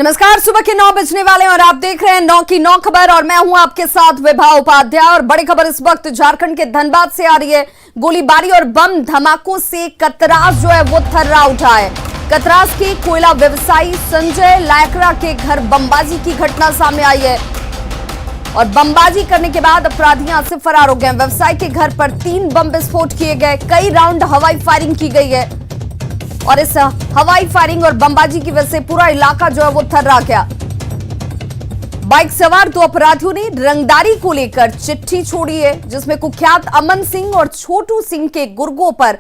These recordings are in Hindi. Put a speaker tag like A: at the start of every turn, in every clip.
A: नमस्कार, सुबह के 9 बजने वाले और आप देख रहे हैं 9 की 9 खबर और मैं हूं आपके साथ विभा उपाध्याय। और बड़ी खबर इस वक्त झारखंड के धनबाद से आ रही है। गोलीबारी और बम धमाकों से कतरास जो है वो थर्रा उठा है। कतरास के कोयला व्यवसायी संजय लायकरा के घर बमबाजी की घटना सामने आई है और बमबाजी करने के बाद अपराधी यहां से फरार हो गए। व्यवसायी के घर पर 3 बम विस्फोट किए गए, कई राउंड हवाई फायरिंग की गई है और इस हवाई फायरिंग और बमबाजी की वजह से पूरा इलाका जो है वो थर्रा गया। बाइक सवार 2 अपराधियों ने रंगदारी को लेकर चिट्ठी छोड़ी है, जिसमें कुख्यात अमन सिंह और छोटू सिंह के गुर्गों पर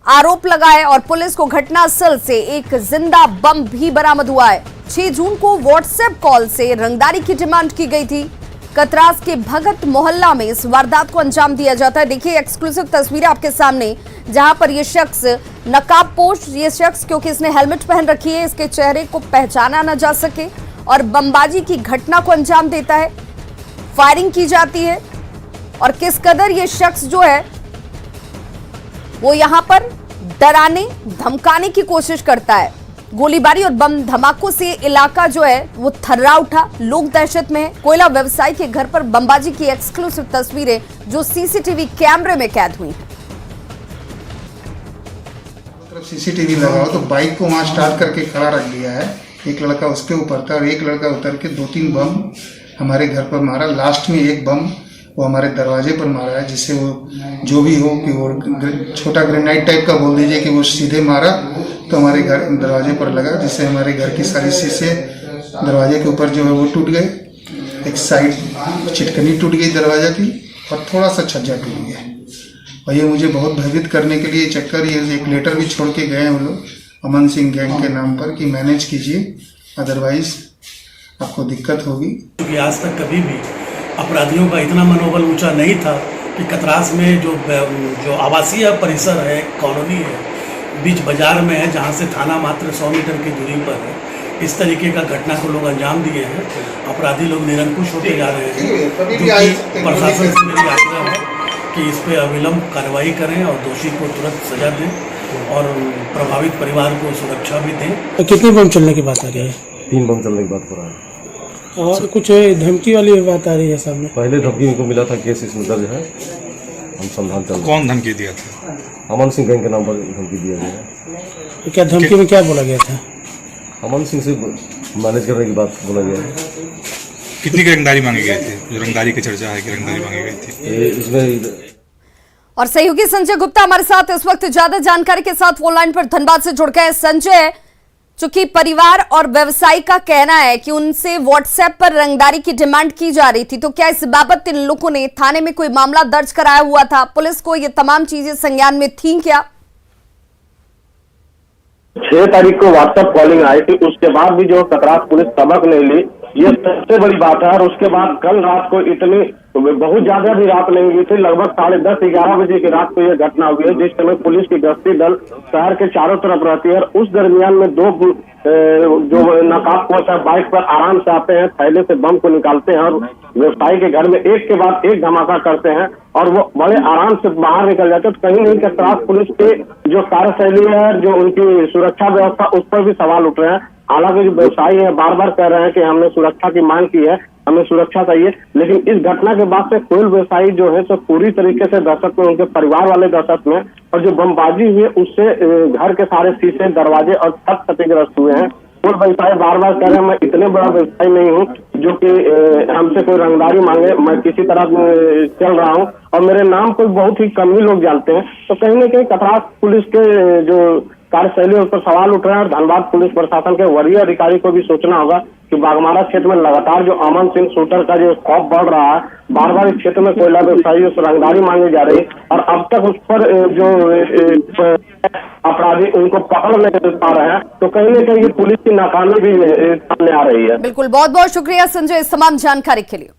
A: आरोप लगाए और पुलिस को घटनास्थल से एक जिंदा बम भी बरामद हुआ है। 6 जून को व्हाट्सएप कॉल से रंगदारी की डिमांड की गई थी। कतरास के भगत मोहल्ला में इस वारदात को अंजाम दिया जाता है। देखिए एक्सक्लूसिव तस्वीरें आपके सामने, जहां पर यह शख्स नकाबपोश, ये शख्स क्योंकि इसने हेलमेट पहन रखी है, इसके चेहरे को पहचाना न जा सके और बमबाजी की घटना को अंजाम देता है। फायरिंग की जाती है और किस कदर ये शख्स जो है वो यहां पर डराने धमकाने की कोशिश करता है। गोलीबारी और बम धमाकों से इलाका जो है वो थर्रा उठा, लोग दहशत में हैं। कोयला व्यवसायी के घर पर बमबाजी की एक्सक्लूसिव तस्वीरें जो सीसीटीवी कैमरे में कैद हुई हैं।
B: सीसीटीवी लगाओ तो बाइक को वहां स्टार्ट करके खड़ा रख दिया है। एक लड़का उसके ऊपर था और एक लड़का उतर के 2-3 बम हमारे घर पर मारा। लास्ट में एक बम वो हमारे दरवाजे पर मारा है, जिससे वो जो भी हो कि वो छोटा ग्रेनाइट टाइप का बोल दीजिए कि वो सीधे मारा तो हमारे घर दरवाजे पर लगा, जिससे हमारे घर की सारी शीशे दरवाजे के ऊपर जो है वो टूट गए। एक साइड चिटकनी टूट गई दरवाजा की और थोड़ा सा छज्जा टूट गया। और ये मुझे बहुत भयभीत करने के लिए चक्कर ये एक लेटर भी छोड़ के गए हैं वो लोग अमन सिंह गैंग के नाम पर कि मैनेज कीजिए, अदरवाइज आपको दिक्कत होगी।
C: क्योंकि आज तक कभी भी अपराधियों का इतना मनोबल ऊंचा नहीं था कि कतरास में जो आवासीय परिसर है, कॉलोनी है, बीच बाजार में है, जहां से थाना मात्र 100 मीटर की दूरी पर है, इस तरीके का घटना को लोग अंजाम दिए हैं। अपराधी लोग निरंकुश होते जा रहे हैं। प्रशासन से मेरी आग्रह है कि इस पर अविलंब कार्रवाई करें और दोषी को तुरंत सजा दें और प्रभावित परिवार को सुरक्षा भी दें।
D: तो कितने बम चलने की बात आ रही है?
E: 3 बम चलने की बात हो रहा है
D: और कुछ धमकी वाली बात आ रही है सामने।
E: पहले धमकी इनको मिला था, केस इसमें दर्ज है, अनुसंधान चल रहा है।
F: कौन धमकी दिया था?
E: अमन सिंह गैंग के नाम पर धमकी दिया गया है।
D: तो क्या धमकी में क्या बोला गया था?
E: अमन सिंह से मैनेज करने की बात बोला गया है।
F: कितनी की रंगदारी मांगी गई थी? जो रंगदारी की चर्चा है कि रंगदारी मांगी गई थी
E: इसमें।
A: और सहयोगी संजय गुप्ता हमारे साथ इस वक्त ज्यादा जानकारी के साथ फोन लाइन पर धनबाद से जुड़ गए। संजय, चूंकि परिवार और व्यवसायी का कहना है कि उनसे व्हाट्सएप पर रंगदारी की डिमांड की जा रही थी, तो क्या इस बाबत इन लोगों ने थाने में कोई मामला दर्ज कराया हुआ था? पुलिस को ये तमाम चीजें संज्ञान में थी क्या?
G: 6 तारीख को व्हाट्सएप कॉलिंग आई थी, उसके बाद भी जो कतरास पुलिस सबक नहीं ली, ये सबसे बड़ी बात है। और उसके बाद कल रात को इतनी बहुत ज्यादा भी रात नहीं हुई थी, लगभग 10:30-11 बजे की रात को यह घटना हुई है, जिस समय पुलिस की गश्ती दल शहर के चारों तरफ रहती है। उस दरमियान में 2 जो नकाबपोश है बाइक पर आराम से आते हैं, थैले से बम को निकालते हैं और व्यवसायी के घर में एक के बाद एक धमाका करते हैं और वो बड़े आराम से बाहर निकल जाते हैं। तो कहीं नहीं कतरास पुलिस के जो कार्यशैली है, जो उनकी सुरक्षा व्यवस्था, उस पर भी सवाल उठ रहे हैं। हालांकि जो व्यवसायी है बार बार कह रहे हैं कि हमने सुरक्षा की मांग की है, हमें सुरक्षा चाहिए, लेकिन इस घटना के बाद से कोयल व्यवसायी जो है सो पूरी तरीके से दहशत में, उनके परिवार वाले दहशत में। और जो बमबाजी हुई उससे घर के सारे शीशे, दरवाजे और छत क्षतिग्रस्त हुए हैं। कोयल व्यवसायी बार बार कह रहे हैं मैं इतने बड़ा व्यवसायी नहीं हूँ जो कि हमसे कोई रंगदारी मांगे, मैं किसी तरह चल रहा हूँ और मेरे नाम को बहुत ही कम ही लोग जानते हैं। तो कहीं न कहीं कतरास पुलिस के जो कार्यशैली उस पर सवाल उठ रहे हैं और धनबाद पुलिस प्रशासन के वरीय अधिकारी को भी सोचना होगा कि बागमारा क्षेत्र में लगातार जो अमन सिंह शूटर का जो खौफ बढ़ रहा है, बार बार इस क्षेत्र में कोयला व्यवसायियों से रंगदारी मांगी जा रही है और अब तक उस पर जो अपराधी उनको पकड़ नहीं पा रहे हैं, तो कहीं न कहीं पुलिस की नाकामी भी सामने आ रही है।
A: बिल्कुल, बहुत बहुत शुक्रिया संजय इस तमाम जानकारी के लिए।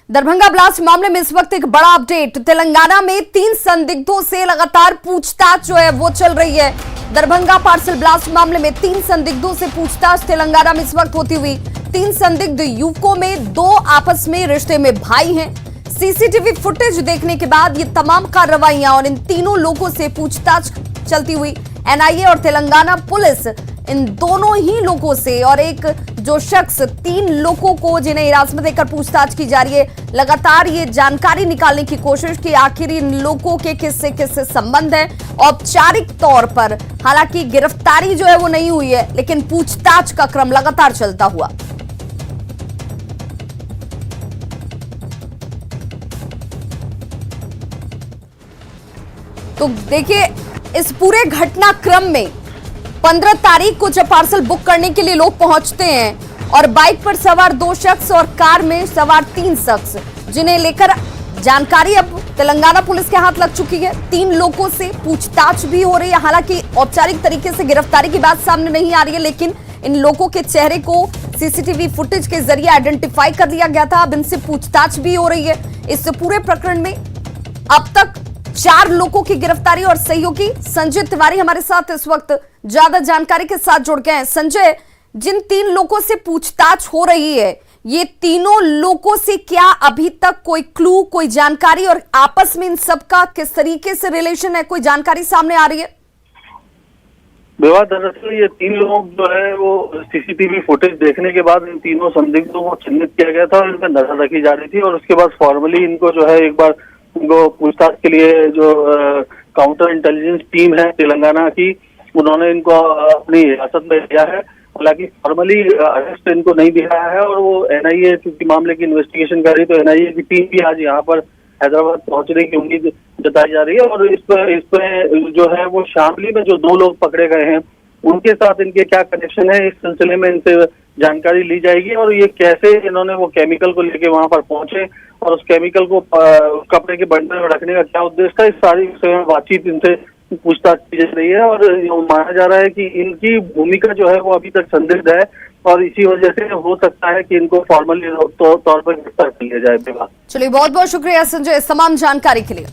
A: दरभंगा ब्लास्ट मामले में इस वक्त एक बड़ा अपडेट। तेलंगाना में 3 संदिग्धों से लगातार पूछताछ जो है वो चल रही है। दरभंगा पार्सल ब्लास्ट मामले में 3 संदिग्धों से पूछताछ तेलंगाना में इस वक्त होती हुई। 3 संदिग्ध युवकों में 2 आपस में रिश्ते में भाई हैं। सीसीटीवी फुटेज देखने के बाद ये तमाम कार्रवाइयां और इन तीनों लोगों से पूछताछ चलती हुई। एनआईए और तेलंगाना पुलिस इन दोनों ही लोगों से और एक जो शख्स 3 लोगों को जिन्हें हिरासत में लेकर पूछताछ की जा रही है। लगातार ये जानकारी निकालने की कोशिश कि आखिर इन लोगों के किससे किससे संबंध है। औपचारिक तौर पर हालांकि गिरफ्तारी जो है वो नहीं हुई है, लेकिन पूछताछ का क्रम लगातार चलता हुआ। तो देखिए, इस पूरे घटनाक्रम में 15 तारीख को जब पार्सल बुक करने के लिए लोग पहुंचते हैं और बाइक पर सवार 2 शख्स और कार में सवार 3 शख्स, जिन्हें लेकर जानकारी अब तेलंगाना पुलिस के हाथ लग चुकी है। 3 लोगों से पूछताछ भी हो रही है। हालांकि औपचारिक तरीके से गिरफ्तारी की बात सामने नहीं आ रही है, लेकिन इन लोगों के चेहरे को सीसीटीवी फुटेज के जरिए आइडेंटिफाई कर लिया गया था। अब इनसे पूछताछ भी हो रही है। इस पूरे प्रकरण में अब तक 4 लोगों की गिरफ्तारी और सहयोगी संजय तिवारी हमारे साथ इस वक्त ज्यादा जानकारी के साथ जुड़ गए हैं। संजय, जिन 3 लोगों से पूछताछ हो रही है, ये तीनों लोगों से क्या अभी तक कोई क्लू, कोई जानकारी और आपस में इन सबका किस तरीके से रिलेशन है, कोई जानकारी सामने आ रही है?
H: विवाह दरअसल ये 3 लोग जो है वो सीसीटीवी फुटेज देखने के बाद इन तीनों संदिग्धों को चिन्हित किया गया था और इन पर नजर रखी जा रही थी और उसके बाद फॉर्मली इनको जो है एक बार इनको पूछताछ के लिए जो काउंटर इंटेलिजेंस टीम है तेलंगाना की, उन्होंने इनको अपनी हिरासत में लिया है। हालांकि फॉर्मली अरेस्ट इनको नहीं दिया है और वो एनआईए क्योंकि मामले की इन्वेस्टिगेशन कर रही, तो एनआईए की टीम भी आज यहाँ पर हैदराबाद पहुंचने की उम्मीद जताई जा रही है। और इस पर जो है वो शामली में जो 2 लोग पकड़े गए हैं उनके साथ इनके क्या कनेक्शन है, इस सिलसिले में इनसे जानकारी ली जाएगी और ये कैसे इन्होंने वो केमिकल को लेके वहां पर पहुंचे और उस केमिकल को कपड़े के बंडल में रखने का क्या उद्देश्य था, इस सारी विषय में बातचीत इनसे पूछताछ की जा रही है। और माना जा रहा है कि इनकी भूमिका जो है वो अभी तक संदिग्ध है और इसी वजह से हो सकता है कि इनको फॉर्मली तौर पर गिरफ्तार कर लिया जाए।
A: चलिए, बहुत बहुत शुक्रिया संजय इस तमाम जानकारी के लिए।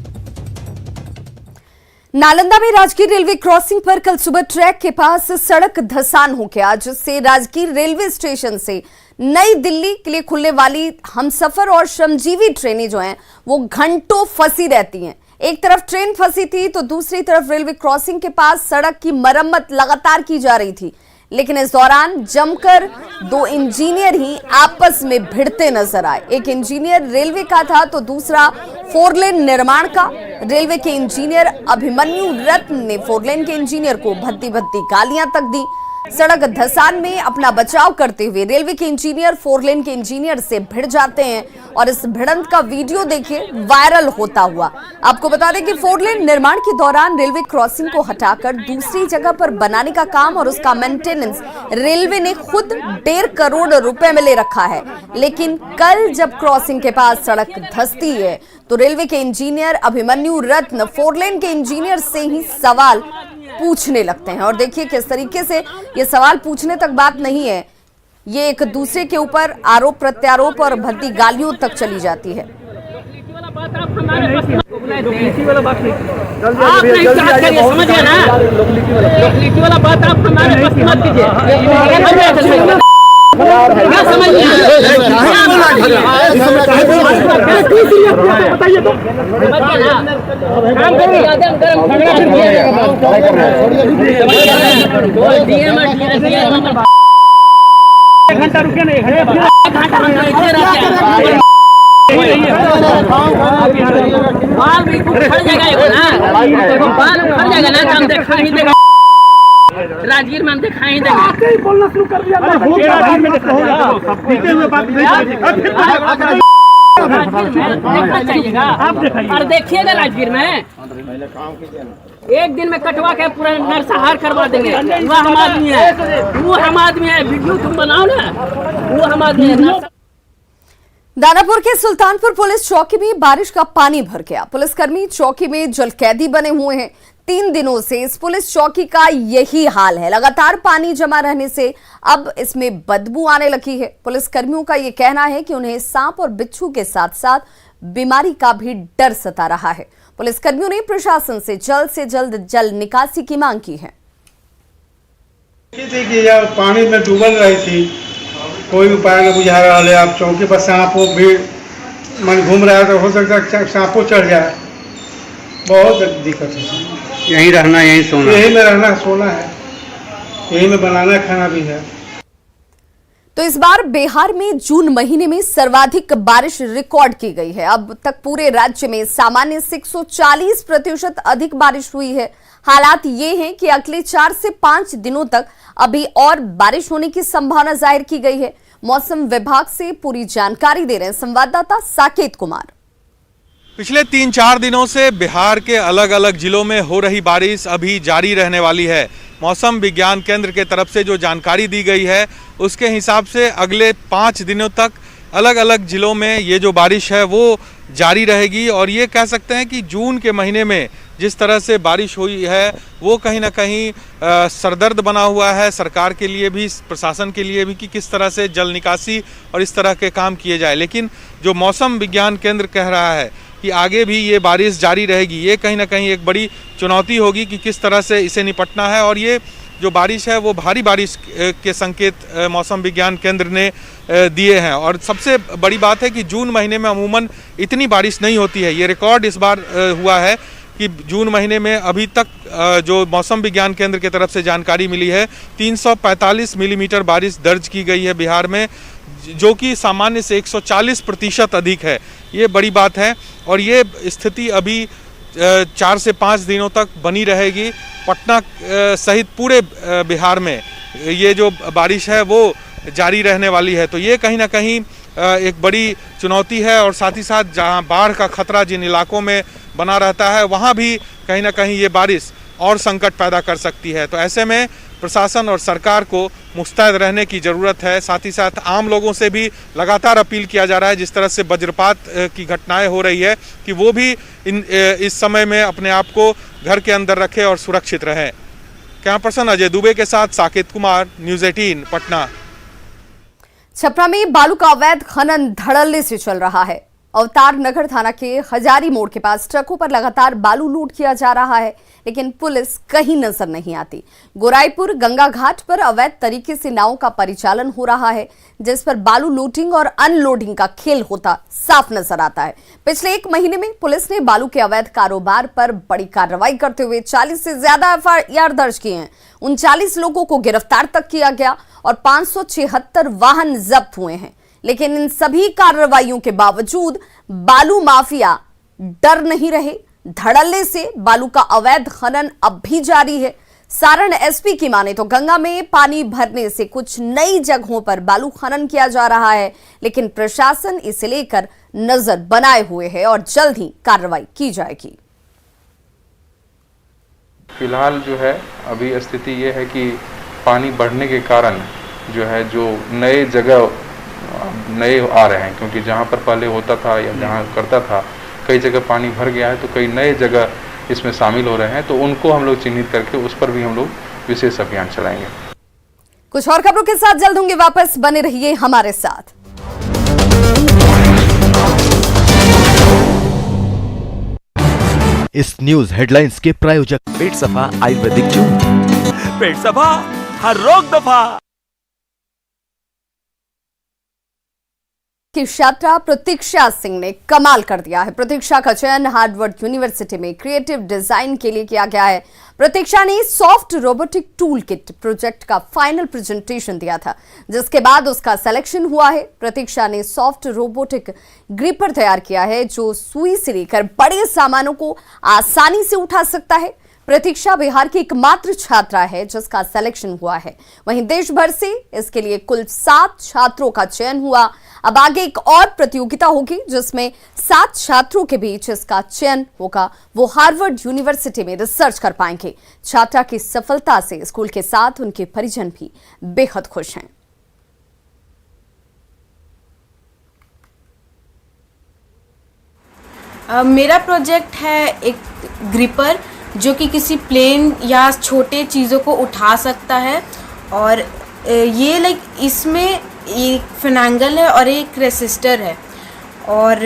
A: नालंदा में राजगीर रेलवे क्रॉसिंग पर कल सुबह ट्रैक के पास सड़क धंसान हो गया, जिससे राजगीर रेलवे स्टेशन से नई दिल्ली के लिए खुलने वाली हमसफर और श्रमजीवी ट्रेनें जो हैं वो घंटों फंसी रहती हैं। एक तरफ ट्रेन फंसी थी तो दूसरी तरफ रेलवे क्रॉसिंग के पास सड़क की मरम्मत लगातार की जा रही थी, लेकिन इस दौरान जमकर 2 इंजीनियर ही आपस में भिड़ते नजर आए। एक इंजीनियर रेलवे का था तो दूसरा 4 लेन निर्माण का। रेलवे के इंजीनियर अभिमन्यु रत्न ने 4 लेन के इंजीनियर को भद्दी भद्दी गालियां तक दी। सड़क धंसान में अपना बचाव करते हुए रेलवे के इंजीनियर 4 लेन के इंजीनियर से भिड़ जाते हैं और इस भिड़ंत का वीडियो देखिए वायरल होता हुआ। आपको बता दें कि 4 लेन निर्माण के दौरान रेलवे क्रॉसिंग को हटाकर दूसरी जगह पर बनाने का काम और उसका मेंटेनेंस रेलवे ने खुद 1.5 करोड़ रुपए में ले रखा है। लेकिन कल जब क्रॉसिंग के पास सड़क धंसती है तो रेलवे के इंजीनियर अभिमन्यु रत्न 4 लेन के इंजीनियर से ही सवाल पूछने लगते हैं। और देखिए किस तरीके से ये सवाल पूछने तक बात नहीं है, ये एक दूसरे के ऊपर आरोप प्रत्यारोप और भद्दी गालियों तक चली जाती है।
I: घंटा रुके नहीं, बाल भी उखड़ जाएगा ना, हम देखा ही देगा राजगीर में, हम देखा ही देंगे। बोलना शुरू कर दिया और देखिएगा राजगीर में एक दिन में कटवा के पूरा नरसंहार करवा देंगे। वो हम आदमी है, वो हम आदमी है, वीडियो तुम बनाओ ना, वो हम आदमी है।
A: दानापुर के सुल्तानपुर पुलिस चौकी में बारिश का पानी भर गया। पुलिसकर्मी चौकी में जलकैदी बने हुए हैं। 3 दिनों से इस पुलिस चौकी का यही हाल है। लगातार पानी जमा रहने से अब इसमें बदबू आने लगी है। पुलिसकर्मियों का यह कहना है कि उन्हें सांप और बिच्छू के साथ साथ बीमारी का भी डर सता रहा है। पुलिसकर्मियों ने प्रशासन से जल्द जल निकासी की मांग की है।
J: पानी में डूबल रही थी, कोई उपाय नहीं बुझा रहा है। आप चौकी पर सांपों भीड़ मन घूम रहा है तो हो सकता है सांपों चढ़ जाए। बहुत दिक्कत है।
K: यहीं रहना, यहीं सोना,
J: यहीं में रहना सोना है। यही में बनाना खाना भी है।
A: तो इस बार बिहार में जून महीने में सर्वाधिक बारिश रिकॉर्ड की गई है। अब तक पूरे राज्य में सामान्य से 140% अधिक बारिश हुई है। हालात ये हैं कि अगले 4 से 5 दिनों तक अभी और बारिश होने की संभावना जाहिर की गई है। मौसम विभाग से पूरी जानकारी दे रहे हैं संवाददाता साकेत कुमार।
K: पिछले 3-4 दिनों से बिहार के अलग अलग जिलों में हो रही बारिश अभी जारी रहने वाली है। मौसम विज्ञान केंद्र के तरफ से जो जानकारी दी गई है उसके हिसाब से अगले 5 दिनों तक अलग अलग जिलों में ये जो बारिश है वो जारी रहेगी। और ये कह सकते हैं कि जून के महीने में जिस तरह से बारिश हुई है वो कहीं ना कहीं सरदर्द बना हुआ है सरकार के लिए भी, प्रशासन के लिए भी, कि किस तरह से जल निकासी और इस तरह के काम किए जाए। लेकिन जो मौसम विज्ञान केंद्र कह रहा है कि आगे भी ये बारिश जारी रहेगी, ये कहीं ना कहीं एक बड़ी चुनौती होगी कि किस तरह से इसे निपटना है। और ये जो बारिश है वो भारी बारिश के संकेत मौसम विज्ञान केंद्र ने दिए हैं। और सबसे बड़ी बात है कि जून महीने में अमूमन इतनी बारिश नहीं होती है। ये रिकॉर्ड इस बार हुआ है कि जून महीने में अभी तक जो मौसम विज्ञान केंद्र की तरफ से जानकारी मिली है 345 मिलीमीटर बारिश दर्ज की गई है बिहार में, जो कि सामान्य से 140% अधिक है। ये बड़ी बात है और ये स्थिति अभी 4 से 5 दिनों तक बनी रहेगी। पटना सहित पूरे बिहार में ये जो बारिश है वो जारी रहने वाली है। तो ये कहीं ना कहीं एक बड़ी चुनौती है। और साथ ही साथ जहां बाढ़ का खतरा जिन इलाकों में बना रहता है वहां भी कहीं ना कहीं ये बारिश और संकट पैदा कर सकती है। तो ऐसे में प्रशासन और सरकार को मुस्तैद रहने की ज़रूरत है। साथ ही साथ आम लोगों से भी लगातार अपील किया जा रहा है, जिस तरह से वज्रपात की घटनाएं हो रही है, कि वो भी इस समय में अपने आप को घर के अंदर रखें और सुरक्षित रहें। कैमरा पर्सन अजय दुबे के साथ साकेत कुमार, न्यूज़ 18 पटना।
A: छपरा में बालू का अवैध खनन धड़ल्ले से चल रहा है। अवतार नगर थाना के हजारी मोड़ के पास ट्रकों पर लगातार बालू लूट किया जा रहा है, लेकिन पुलिस कहीं नजर नहीं आती। गोराईपुर गंगा घाट पर अवैध तरीके से नावों का परिचालन हो रहा है, जिस पर बालू लोडिंग और अनलोडिंग का खेल होता साफ नजर आता है। पिछले 1 महीने में पुलिस ने बालू के अवैध कारोबार पर बड़ी कार्रवाई करते हुए 40 से ज्यादा FIR दर्ज किए हैं। 39 लोगों को गिरफ्तार तक किया गया और 576 वाहन जब्त हुए हैं। लेकिन इन सभी कार्रवाइयों के बावजूद बालू माफिया डर नहीं रहे। धड़ल्ले से बालू का अवैध खनन अब भी जारी है। सारण SP की माने तो गंगा में पानी भरने से कुछ नई जगहों पर बालू खनन किया जा रहा है, लेकिन प्रशासन इसे लेकर नजर बनाए हुए है और जल्द ही कार्रवाई की जाएगी।
L: फिलहाल जो है अभी स्थिति ये है कि पानी बढ़ने के कारण जो है जो नए जगह नए आ रहे हैं, क्योंकि जहाँ पर पहले होता था या जहाँ करता था कई जगह पानी भर गया है, तो कई नए जगह इसमें शामिल हो रहे हैं। तो उनको हम लोग चिन्हित करके उस पर भी हम लोग विशेष अभियान चलाएंगे।
A: कुछ और खबरों के साथ जल्द होंगे वापस, बने रहिए हमारे साथ।
M: इस न्यूज हेडलाइंस के प्रायोजक पेट सफा आयुर्वेदिक जूस।
N: पेट सफा हर रोग दफा।
A: की छात्रा प्रतीक्षा सिंह ने कमाल कर दिया है। प्रतीक्षा का चयन हार्वर्ड यूनिवर्सिटी में क्रिएटिव डिजाइन के लिए किया गया है। प्रतीक्षा ने soft robotic tool kit project का फाइनल प्रेजेंटेशन दिया था, जिसके बाद उसका सिलेक्शन हुआ है। प्रतीक्षा ने सॉफ्ट रोबोटिक ग्रिपर तैयार किया है, जो सुई से लेकर बड़े सामानों को आसानी से उठा सकता है। प्रतीक्षा बिहार की एकमात्र छात्रा है जिसका सिलेक्शन हुआ है। वहीं देश भर से इसके लिए कुल 7 छात्रों का चयन हुआ। अब आगे एक और प्रतियोगिता होगी जिसमें 7 छात्रों के बीच इसका चयन होगा। वो हार्वर्ड यूनिवर्सिटी में रिसर्च कर पाएंगे। छात्रा की सफलता से स्कूल के साथ उनके परिजन भी बेहद खुश हैं।
O: मेरा प्रोजेक्ट है एक ग्रिपर जो कि किसी प्लेन या छोटे चीज़ों को उठा सकता है। और ये इसमें एक फिनांगल है और एक रेसिस्टर है। और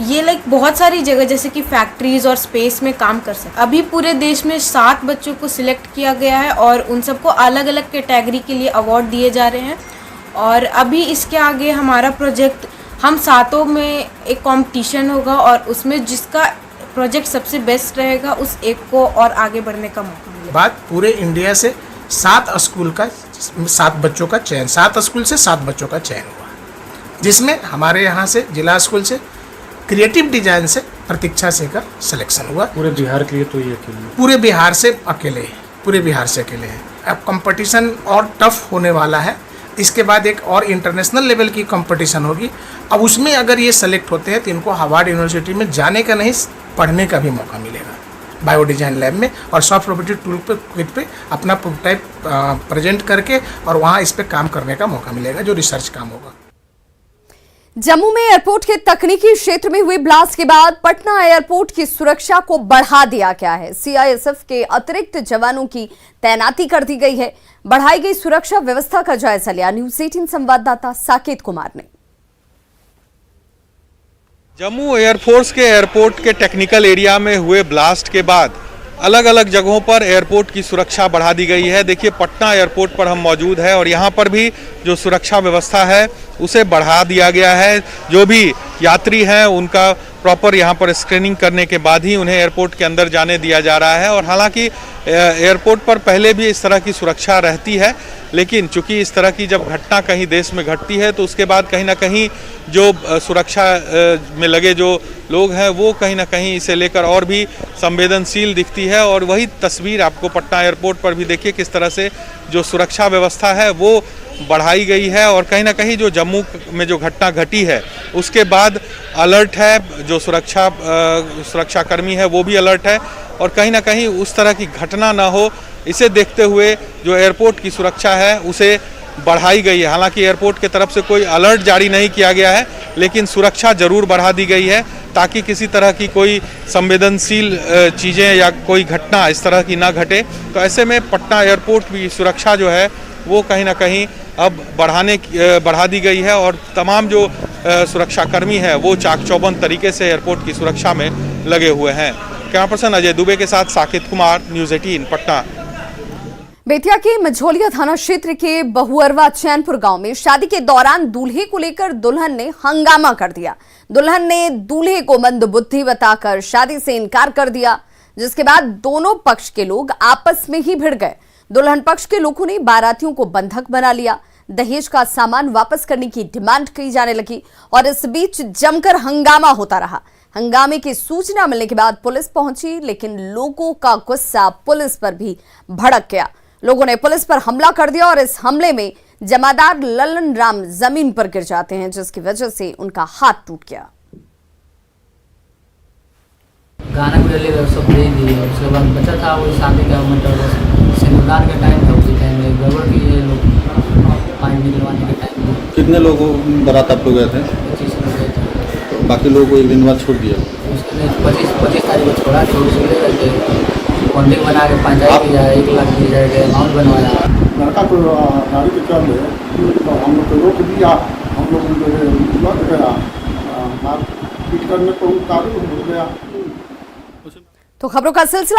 O: ये बहुत सारी जगह जैसे कि फैक्ट्रीज और स्पेस में काम कर सकते। अभी पूरे देश में 7 बच्चों को सिलेक्ट किया गया है और उन सबको अलग अलग कैटेगरी के लिए अवार्ड दिए जा रहे हैं। और अभी इसके आगे हमारा प्रोजेक्ट हम 7 में एक कंपटीशन होगा और उसमें जिसका प्रोजेक्ट सबसे बेस्ट रहेगा उस एक को और आगे बढ़ने का मौका मिलेगा।
N: बात पूरे इंडिया से
P: 7 स्कूल का 7 बच्चों का चयन, 7 स्कूल से 7 बच्चों का चयन हुआ, जिसमें हमारे यहाँ से जिला स्कूल से क्रिएटिव डिजाइन से प्रतीक्षा से का सिलेक्शन हुआ।
D: पूरे बिहार के लिए तो ये अकेले?
P: पूरे बिहार से अकेले, पूरे बिहार से अकेले हैं। अब कंपटीशन और टफ होने वाला है। इसके बाद एक और इंटरनेशनल लेवल की कंपटीशन होगी। अब उसमें अगर ये सेलेक्ट होते हैं तो इनको हार्वर्ड यूनिवर्सिटी में जाने का नहीं, पढ़ने का भी मौका मिलेगा बायो डिजाइन लैब में, और सॉफ्ट रोबोटिक टूल पे किट पे अपना प्रोटोटाइप प्रेजेंट करके और वहाँ इस पे काम करने का मौका मिलेगा, जो रिसर्च काम होगा।
A: जम्मू में एयरपोर्ट के तकनीकी क्षेत्र में हुए ब्लास्ट के बाद पटना एयरपोर्ट की सुरक्षा को बढ़ा दिया गया है। सीआईएसएफ के अतिरिक्त जवानों की तैनाती कर दी गई है। बढ़ाई गई सुरक्षा व्यवस्था का जायजा लिया न्यूज़ 18 संवाददाता साकेत कुमार ने।
K: जम्मू एयरफोर्स के एयरपोर्ट के टेक्निकल एरिया में हुए ब्लास्ट के बाद अलग अलग जगहों पर एयरपोर्ट की सुरक्षा बढ़ा दी गई है। देखिए, पटना एयरपोर्ट पर हम मौजूद हैं और यहाँ पर भी जो सुरक्षा व्यवस्था है उसे बढ़ा दिया गया है। जो भी यात्री हैं उनका प्रॉपर यहाँ पर स्क्रीनिंग करने के बाद ही उन्हें एयरपोर्ट के अंदर जाने दिया जा रहा है। और हालांकि एयरपोर्ट पर पहले भी इस तरह की सुरक्षा रहती है, लेकिन चूंकि इस तरह की जब घटना कहीं देश में घटती है तो उसके बाद कहीं ना कहीं जो सुरक्षा में लगे जो लोग हैं वो कहीं ना कहीं इसे लेकर और भी संवेदनशील दिखती है। और वही तस्वीर आपको पटना एयरपोर्ट पर भी देखिए किस तरह से जो सुरक्षा व्यवस्था है वो बढ़ाई गई है। और कहीं ना कहीं जो जम्मू में जो घटना घटी है उसके बाद अलर्ट है, जो सुरक्षाकर्मी है वो भी अलर्ट है और कहीं ना कहीं उस तरह की घटना ना हो इसे देखते हुए जो एयरपोर्ट की सुरक्षा है उसे बढ़ाई गई है। हालांकि एयरपोर्ट की तरफ से कोई अलर्ट जारी नहीं किया गया है, लेकिन सुरक्षा जरूर बढ़ा दी गई है ताकि किसी तरह की कोई संवेदनशील चीज़ें या कोई घटना इस तरह की ना घटे। तो ऐसे में पटना एयरपोर्ट की सुरक्षा जो है वो कहीं ना कहीं अब बढ़ा दी गई है और तमाम जो सुरक्षाकर्मी हैं वो चाक चौबंद तरीके से एयरपोर्ट की सुरक्षा में लगे हुए हैं। कैमरा पर्सन अजय दुबे के साथ साकेत कुमार, न्यूज़ 18 पटना।
A: बेतिया के मझौलिया थाना क्षेत्र के बहुअरवा चैनपुर गांव में शादी के दौरान दूल्हे को लेकर दुल्हन ने हंगामा कर दिया। दुल्हन ने दूल्हे को मंदबुद्धि बताकर शादी से इनकार कर दिया, जिसके बाद दोनों पक्ष के लोग आपस में ही भिड़ गए। दुल्हन पक्ष के लोगों ने बारातियों को बंधक बना लिया। दहेज का सामान वापस करने की डिमांड की जाने लगी और इस बीच जमकर हंगामा होता रहा। हंगामे की सूचना मिलने के बाद पुलिस पहुंची, लेकिन लोगों का गुस्सा पुलिस पर भी भड़क गया। लोगों ने पुलिस पर हमला कर दिया और इस हमले में जमादार ललन राम जमीन पर गिर जाते हैं, जिसकी वजह से उनका हाथ टूट गया।
Q: गाना भी डले सब दे दिए। उसके बाद बचा था वो शादी का मतलब सिंदूरदान का टाइम था, उसी टाइम में गड़बड़ की ये लोग पानी निकलवाने के टाइम।
E: कितने लोग बारात आप लोग गए थे?
Q: 25 लोग गए थे।
E: तो बाकी लोगों को एक दिन बाद छोड़ दिया?
Q: उसने 25 तारीख को छोड़ा, छोड़ के गए पंडित बना के पंचायत की जाए 1 लाख दी जाएगा, अमाउंट बनवाया।
R: लड़का को गाड़ी के चल रहे तो हम लोग को रोक दिया। हम लोग लग गया, मार पीट करने को उतारू हो गया।
A: तो खबरों का सिलसिला